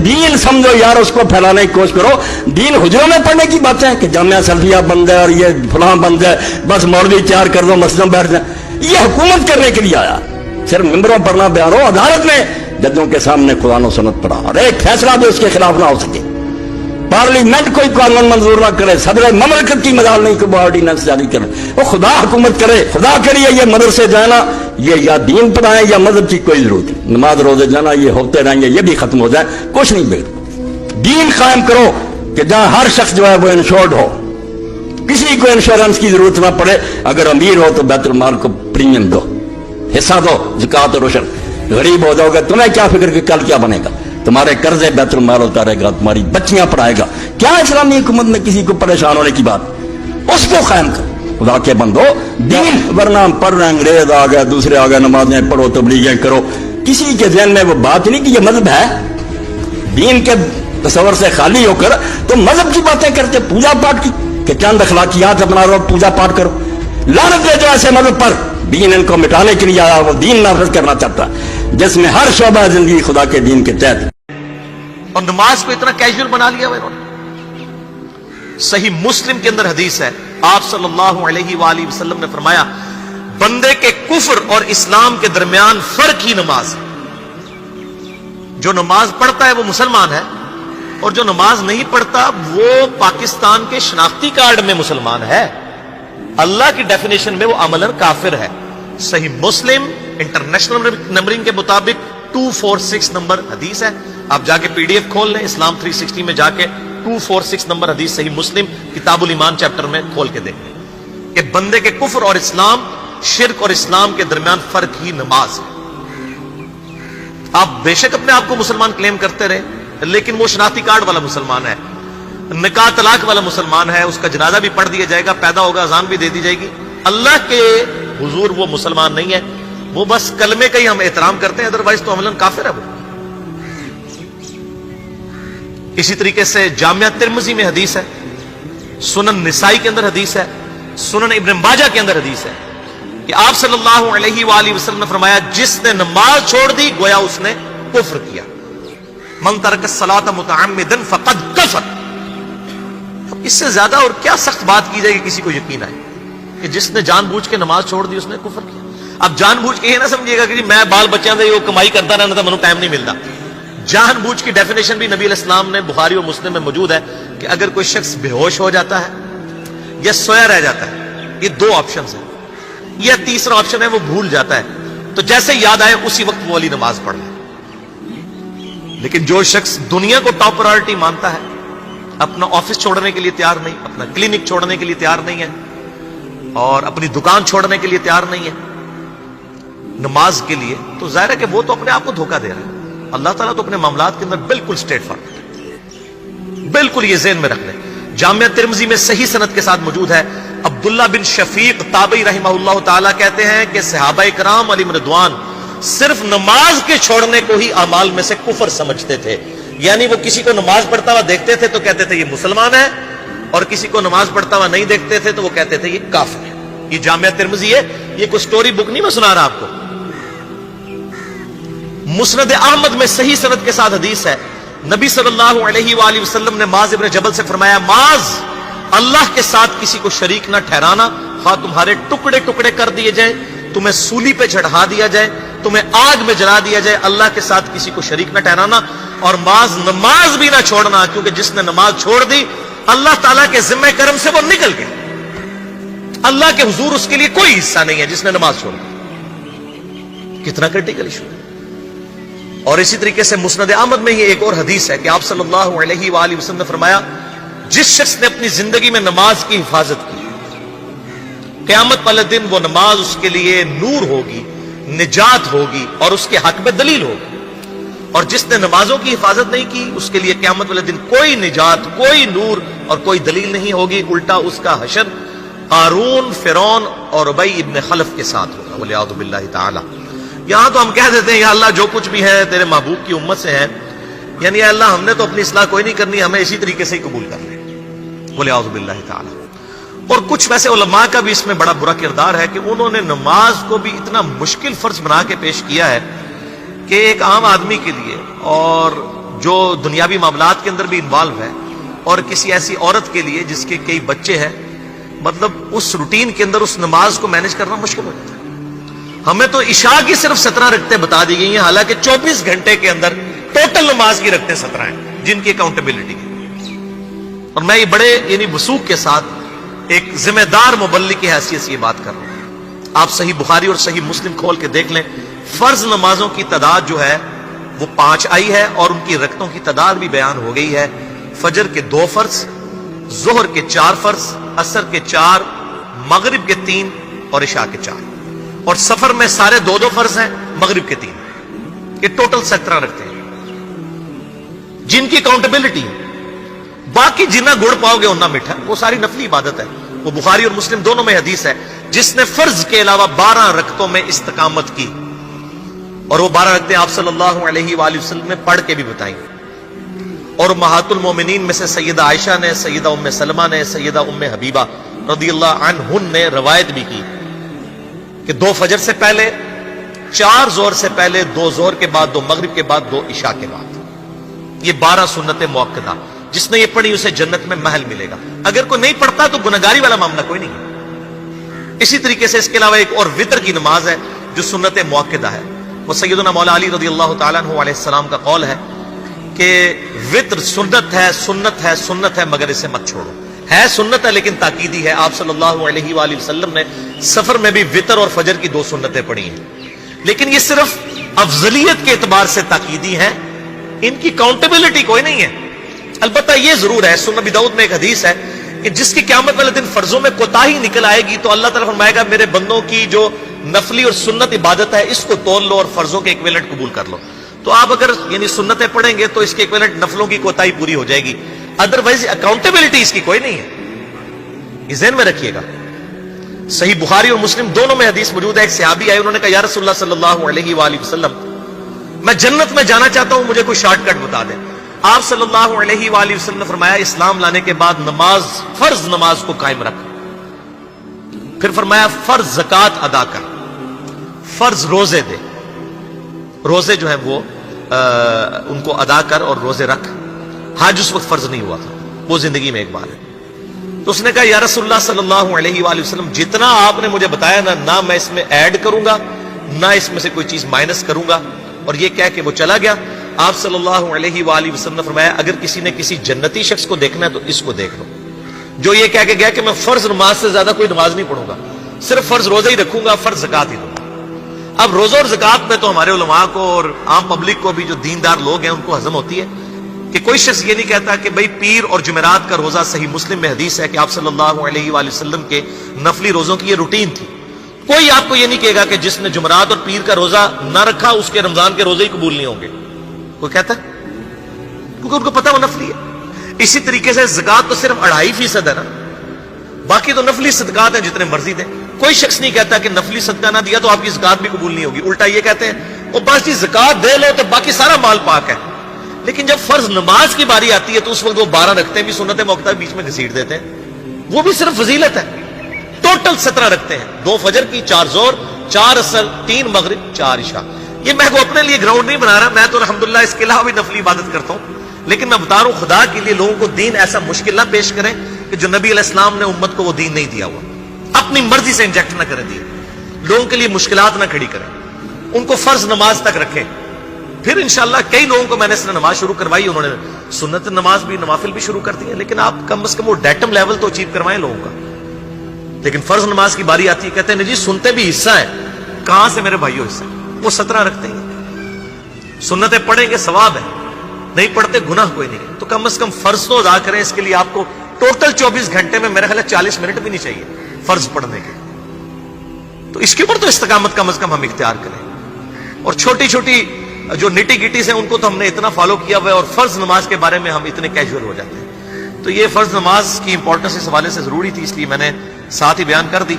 دین سمجھو یار، اس کو پھیلانے کی کوشش کرو. دین حجروں میں پڑھنے کی باتیں کہ جامعہ سلفیہ بن جائے اور یہ فلاں بن جائے، بس مولوی تیار کر دو مسجد میں بیٹھ جائیں. یہ حکومت کرنے کے لیے آیا، صرف ممبروں پر نہ بیان ہو، عدالت میں ججوں کے سامنے قرآن و سنت پڑھا اور ایک فیصلہ بھی اس کے خلاف نہ ہو سکے. پارلیمنٹ کوئی قانون منظور نہ کرے، صدر مملکت کی مجال نہیں کہ وہ آرڈیننس جاری کرے. وہ خدا حکومت کرے. خدا کے لیے یہ مدرسے جانا، یہ یا دین پڑھائیں یا مذہب کی کوئی ضرورت نہیں. نماز روزے جانا یہ ہوتے رہیں گے، یہ بھی ختم ہو جائے، کچھ نہیں بگڑ. دین قائم کرو کہ جہاں ہر شخص جو ہے وہ انشورڈ ہو، کسی کو انشورنس کی ضرورت نہ پڑے. اگر امیر ہو تو بیت المال کو پریمیم دو، حصہ دو، زکات و رشد. غریب ہو جاؤ گے تمہیں کیا فکر کہ کل کیا بنے گا؟ تمہارے قرضے بیت المال اتارے گا، تمہاری بچیاں پڑھائے گا. کیا اسلامی حکومت میں کسی کو پریشان ہونے کی بات؟ اس کو قائم کرو. خدا کے بندو دین، ورنہ پڑھ رہے انگریز آ گئے، دوسرے آ گئے، نمازیں پڑھو، تبلیغیں کرو. کسی کے ذہن میں وہ بات نہیں کہ یہ مذہب ہے. دین کے تصور سے خالی ہو کر تو مذہب کی باتیں کرتے، پوجا پاٹ کی، کہ چند اخلاقیات اپنا رہو، پوجا پاٹ کرو. لعنت دے جو ایسے مذہب پر. دین ان کو مٹانے کے لیے آیا، وہ دین نافذ کرنا چاہتا جس میں ہر شعبہ زندگی خدا کے دین کے تحت. اور نماز کو اتنا کیجول بنا لیا انہوں نے. صحیح مسلم کے اندر حدیث ہے، آپ صلی اللہ علیہ وآلہ وسلم نے فرمایا بندے کے کفر اور اسلام کے درمیان فرق ہی نماز ہے. جو نماز پڑھتا ہے وہ مسلمان ہے، اور جو نماز نہیں پڑھتا وہ پاکستان کے شناختی کارڈ میں مسلمان ہے، اللہ کی ڈیفینیشن میں وہ عملاً کافر ہے. صحیح مسلم انٹرنیشنل نمبرنگ کے مطابق 246 نمبر حدیث ہے. آپ جا کے پی ڈی ایف کھول لیں، اسلام 360 میں جا کے 246 نمبر حدیث صحیح مسلم کتاب الایمان چیپٹر میں کھول کے دیکھ لیں کہ بندے کے کفر اور اسلام، شرک اور اسلام کے درمیان فرق ہی نماز ہے. آپ بے شک اپنے آپ کو مسلمان کلیم کرتے رہے، لیکن وہ شناختی کارڈ والا مسلمان ہے، نکاح طلاق والا مسلمان ہے. اس کا جنازہ بھی پڑھ دیا جائے گا، پیدا ہوگا، اذان بھی دے دی جائے گی. اللہ کے حضور وہ مسلمان نہیں ہے، وہ بس کلمے کا ہی ہم احترام کرتے ہیں، ادروائز تو عملاً کافر ہے وہ. اسی طریقے سے جامعہ ترمذی میں حدیث ہے، سنن نسائی کے اندر حدیث ہے، سنن ابن ماجہ کے اندر حدیث ہے کہ آپ صلی اللہ علیہ وآلہ وسلم نے فرمایا جس نے نماز چھوڑ دی گویا اس نے کفر کیا. من ترک الصلاۃ متعمدا فقد کفر. اس سے زیادہ اور کیا سخت بات کی جائے کہ کسی کو یقین آئے کہ جس نے جان بوجھ کے نماز چھوڑ دی اس نے کفر کیا. اب جان بوجھ کے یہ نہ سمجھیے گا کہ میں بال بچوں سے کمائی کرتا رہنا تھا، مجھے ٹائم نہیں ملتا. جان بوجھ کی ڈیفینیشن بھی نبی علیہ السلام نے بخاری اور مسلم میں موجود ہے کہ اگر کوئی شخص بے ہوش ہو جاتا ہے یا سویا رہ جاتا ہے، یہ دو آپشنز ہیں، یا تیسرا آپشن ہے وہ بھول جاتا ہے، تو جیسے یاد آئے اسی وقت وہ والی نماز پڑھ لے. لیکن جو شخص دنیا کو ٹاپ پرائورٹی مانتا ہے، اپنا آفس چھوڑنے کے لیے تیار نہیں، اپنا کلینک چھوڑنے کے لیے تیار نہیں ہے، اور اپنی دکان چھوڑنے کے لیے تیار نہیں ہے نماز کے لیے، تو ظاہر ہے کہ وہ تو اپنے آپ کو دھوکہ دے رہا ہے. اللہ تعالیٰ تو اپنے معاملات کے اندر بالکل اسٹریٹ فارورڈ ہے. بالکل یہ ذہن میں رکھ لیں. جامعہ ترمذی میں صحیح سند کے ساتھ موجود ہے، عبداللہ بن شفیق تابعی رحمہ اللہ تعالیٰ کہتے ہیں کہ صحابہ کرام علیہم رضوان صرف نماز کے چھوڑنے کو ہی اعمال میں سے کفر سمجھتے تھے. یعنی وہ کسی کو نماز پڑھتا ہوا دیکھتے تھے تو کہتے تھے یہ مسلمان ہے، اور کسی کو نماز پڑھتا ہوا نہیں دیکھتے تھے تو وہ کہتے تھے یہ کافر ہے. یہ جامعہ ترمذی ہے، یہ کوئی سٹوری بک نہیں میں سنا رہا آپ کو. مسند احمد میں صحیح سند کے ساتھ حدیث ہے، نبی صلی اللہ علیہ وآلہ وسلم نے معاذ ابن جبل سے فرمایا معاذ اللہ کے ساتھ کسی کو شریک نہ ٹھہرانا، خواہ تمہارے ٹکڑے ٹکڑے کر دیے جائیں، تمہیں سولی پہ چڑھا دیا جائے، تمہیں آگ میں جلا دیا جائے، اللہ کے ساتھ کسی کو شریک نہ ٹھہرانا. اور معاذ نماز بھی نہ چھوڑنا، کیونکہ جس نے نماز چھوڑ دی اللہ تعالیٰ کے ذمہ کرم سے وہ نکل گیا، اللہ کے حضور اس کے لیے کوئی حصہ نہیں ہے جس نے نماز چھوڑ دی. کتنا کرٹیکل ایشو ہے. اور اسی طریقے سے مسند احمد میں یہ ایک اور حدیث ہے کہ آپ صلی اللہ علیہ وآلہ وسلم نے فرمایا جس شخص نے اپنی زندگی میں نماز کی حفاظت کی، قیامت والے دن وہ نماز اس کے لیے نور ہوگی، نجات ہوگی اور اس کے حق میں دلیل ہوگی. اور جس نے نمازوں کی حفاظت نہیں کی اس کے لیے قیامت والے دن کوئی نجات، کوئی نور اور کوئی دلیل نہیں ہوگی، الٹا اس کا حشر قارون، فرعون اور ابی ابن خلف کے ساتھ ہوگا والعیاذ باللہ تعالی. یہاں تو ہم کہہ دیتے ہیں یا اللہ جو کچھ بھی ہے تیرے محبوب کی امت سے ہے، یعنی یا اللہ ہم نے تو اپنی اصلاح کوئی نہیں کرنی، ہمیں اسی طریقے سے ہی قبول کر لیں والعیاذ باللہ تعالی. اور کچھ ویسے علماء کا بھی اس میں بڑا برا کردار ہے کہ انہوں نے نماز کو بھی اتنا مشکل فرض بنا کے پیش کیا ہے کہ ایک عام آدمی کے لیے اور جو دنیاوی معاملات کے اندر بھی انوالو ہے، اور کسی ایسی عورت کے لیے جس کے کئی بچے ہیں، مطلب اس روٹین کے اندر اس نماز کو مینج کرنا مشکل ہو جاتا ہے۔ ہمیں تو عشاء کی صرف 17 رکعتیں بتا دی گئی ہیں، حالانکہ 24 گھنٹے کے اندر ٹوٹل نماز کی رکعتیں 17 ہیں جن کی اکاؤنٹیبلٹی ہے۔ اور میں یہ بڑے وثوق کے ساتھ ایک ذمہ دار مبلغ کی حیثیت سے یہ بات کر رہا ہوں۔ آپ صحیح بخاری اور صحیح مسلم کھول کے دیکھ لیں، فرض نمازوں کی تعداد جو ہے وہ 5 آئی ہے، اور ان کی رکعتوں کی تعداد بھی بیان ہو گئی ہے۔ فجر کے 2 فرض، ظہر کے 4 فرض، عصر کے 4، مغرب کے 3 اور عشاء کے 4، اور سفر میں سارے 2 فرض ہیں، مغرب کے 3۔ یہ ٹوٹل 17 رکھتے ہیں جن کی اکاؤنٹیبلٹی ہے۔ باقی جنہ گڑ پاؤ گے انہ میٹھا، وہ ساری نفلی عبادت ہے۔ وہ بخاری اور مسلم دونوں میں حدیث ہے، جس نے فرض کے علاوہ 12 رکعتوں میں استقامت کی، اور وہ 12 رکعتیں آپ صلی اللہ علیہ وآلہ وسلم نے پڑھ کے بھی بتائیں۔ اور امہات المومنین میں سے سیدہ عائشہ نے، سیدہ ام سلمہ نے، سیدہ ام حبیبہ رضی اللہ عنہن نے روایت بھی کی کہ 2 فجر سے پہلے، 4 ظہر سے پہلے، 2 ظہر کے بعد، 2 مغرب کے بعد، 2 عشاء کے بعد، یہ 12 سنتیں موقدہ۔ جس نے یہ پڑھی اسے جنت میں محل ملے گا۔ اگر کوئی نہیں پڑھتا تو گناہگاری والا معاملہ کوئی نہیں ہے۔ اسی طریقے سے اس کے علاوہ ایک اور وطر کی نماز ہے جو سنت موقدہ ہے۔ وہ سیدنا مولا علی رضی اللہ تعالیٰ عنہ علیہ السلام کا قول ہے کہ وطر سنت ہے، سنت ہے، سنت ہے، مگر اسے مت چھوڑو۔ ہے سنت ہے لیکن تاکیدی ہے۔ آپ صلی اللہ علیہ وآلہ وسلم نے سفر میں بھی وطر اور فجر کی 2 سنتیں پڑھی ہیں، لیکن یہ صرف افضلیت کے اعتبار سے تاکیدی ہیں، ان کی کاؤنٹیبلٹی کوئی نہیں ہے۔ البتہ یہ ضرور ہے، سنن ابی داؤد میں ایک حدیث ہے کہ جس کی قیامت والے دن فرضوں میں کوتاہی نکل آئے گی تو اللہ تعالیٰ فرمائے گا میرے بندوں کی جو نفلی اور سنت عبادت ہے اس کو تول لو اور فرضوں کے ایکویلنٹ قبول کر لو۔ تو آپ اگر سنتیں پڑھیں گے تو اس کے ایکویلنٹ نفلوں کی کوتاہی پوری ہو جائے گی، ادروائز اکاؤنٹیبلٹی اس کی کوئی نہیں ہے۔ یہ ذہن میں رکھیے گا۔ صحیح بخاری اور مسلم دونوں میں حدیث موجود ہے، ایک صحابی آئے، انہوں نے کہا یا رسول اللہ صلی اللہ علیہ وآلہ وسلم، میں جنت میں جانا چاہتا ہوں، مجھے کوئی شارٹ کٹ بتا دیں۔ آپ صلی اللہ علیہ وآلہ وسلم نے فرمایا اسلام لانے کے بعد نماز، فرض نماز کو قائم رکھ، پھر فرمایا فرض زکوٰۃ ادا کر، فرض روزے دے، روزے جو ہیں وہ ان کو ادا کر اور روزے رکھ۔ حج اس وقت فرض نہیں ہوا تھا، وہ زندگی میں ایک بار ہے۔ تو اس نے کہا یا رسول اللہ صلی اللہ علیہ وآلہ وسلم، جتنا آپ نے مجھے بتایا نہ میں اس میں ایڈ کروں گا نہ اس میں سے کوئی چیز مائنس کروں گا۔ اور یہ کہہ کے وہ چلا گیا۔ آپ صلی اللہ علیہ وآلہ وسلم نے فرمایا اگر کسی نے کسی جنتی شخص کو دیکھنا ہے تو اس کو دیکھ لو، جو یہ کہہ کے گیا کہ میں فرض نماز سے زیادہ کوئی نماز نہیں پڑھوں گا، صرف فرض روزہ ہی رکھوں گا، فرض زکوٰۃ ہی دوں گا۔ اب روزہ اور زکوٰۃ میں تو ہمارے علماء کو اور عام پبلک کو بھی جو دیندار لوگ ہیں ان کو ہضم ہوتی ہے کہ کوئی شخص یہ نہیں کہتا کہ بھئی پیر اور جمعرات کا روزہ، صحیح مسلم میں حدیث ہے کہ آپ صلی اللہ علیہ وآلہ وسلم کے نفلی روزوں کی یہ روٹین تھی۔ کوئی آپ کو یہ نہیں کہے گا کہ جس نے جمعرات اور پیر کا روزہ نہ رکھا اس کے رمضان کے روزے ہی قبول نہیں ہوں گے، کوئی کہتا ہے؟ کیونکہ ان کو پتہ وہ نفلی ہے۔ اسی طریقے سے زکوٰۃ تو صرف 2.5% ہے نا، باقی تو نفلی صدقات ہیں جتنے مرضی دیں۔ کوئی شخص نہیں کہتا کہ نفلی صدقہ نہ دیا تو آپ کی زکوٰۃ بھی قبول نہیں ہوگی، الٹا یہ کہتے ہیں وہ بس جی زکوٰۃ دے لو تو باقی سارا مال پاک ہے۔ لیکن جب فرض نماز کی باری آتی ہے تو اس وقت وہ 12 رکھتے ہیں بھی سنت موقدہ بیچ میں گھسیٹ دیتے ہیں، وہ بھی صرف فضیلت ہے۔ ٹوٹل 17 رکھتے ہیں، 2 فجر کی، 4 ظہر، 4 عصر، 3 مغرب، 4 عشاء۔ یہ میں کو اپنے لیے گراؤنڈ نہیں بنا رہا، میں تو الحمدللہ اس کے علاوہ بھی نفلی عبادت کرتا ہوں، لیکن میں بتا رہا ہوں خدا کے لیے لوگوں کو دین ایسا مشکل نہ پیش کریں کہ جو نبی علیہ السلام نے امت کو وہ دین نہیں دیا ہوا، اپنی مرضی سے انجیکٹ نہ کریں دین، لوگوں کے لیے مشکلات نہ کھڑی کریں، ان کو فرض نماز تک رکھیں۔ پھر انشاءاللہ کئی لوگوں کو میں نے اس نے نماز شروع کروائی، انہوں نے سنت نماز بھی، نوافل بھی شروع کر دی ہیں، لیکن آپ کم از کم وہ ڈیٹم لیول تو اچیو کروائیں لوگوں کا۔ لیکن فرض نماز کی باری آتی ہے کہتے ہیں جی سنتے بھی حصہ ہے، کہاں سے میرے بھائیوں حصہ ہے؟ وہ 17 رکھتے ہیں، سنتیں پڑھیں گے ثواب ہے، نہیں پڑھتے گناہ کوئی نہیں ہے۔ تو کم از کم فرض تو ادا کریں، اس کے لیے آپ کو ٹوٹل 24 گھنٹے میں میرے خیال ہے 40 منٹ بھی نہیں چاہیے فرض پڑھنے کے، تو اس کے اوپر تو استقامت کم از کم ہم اختیار کریں۔ اور چھوٹی چھوٹی جو نٹی گٹیز ہیں ان کو تو ہم نے اتنا فالو کیا ہوا ہے، اور فرض نماز کے بارے میں ہم اتنے کیجول ہو جاتے ہیں۔ تو یہ فرض نماز کی امپورٹنس اس حوالے سے ضروری تھی، اس لیے میں نے ساتھ ہی بیان کر دی۔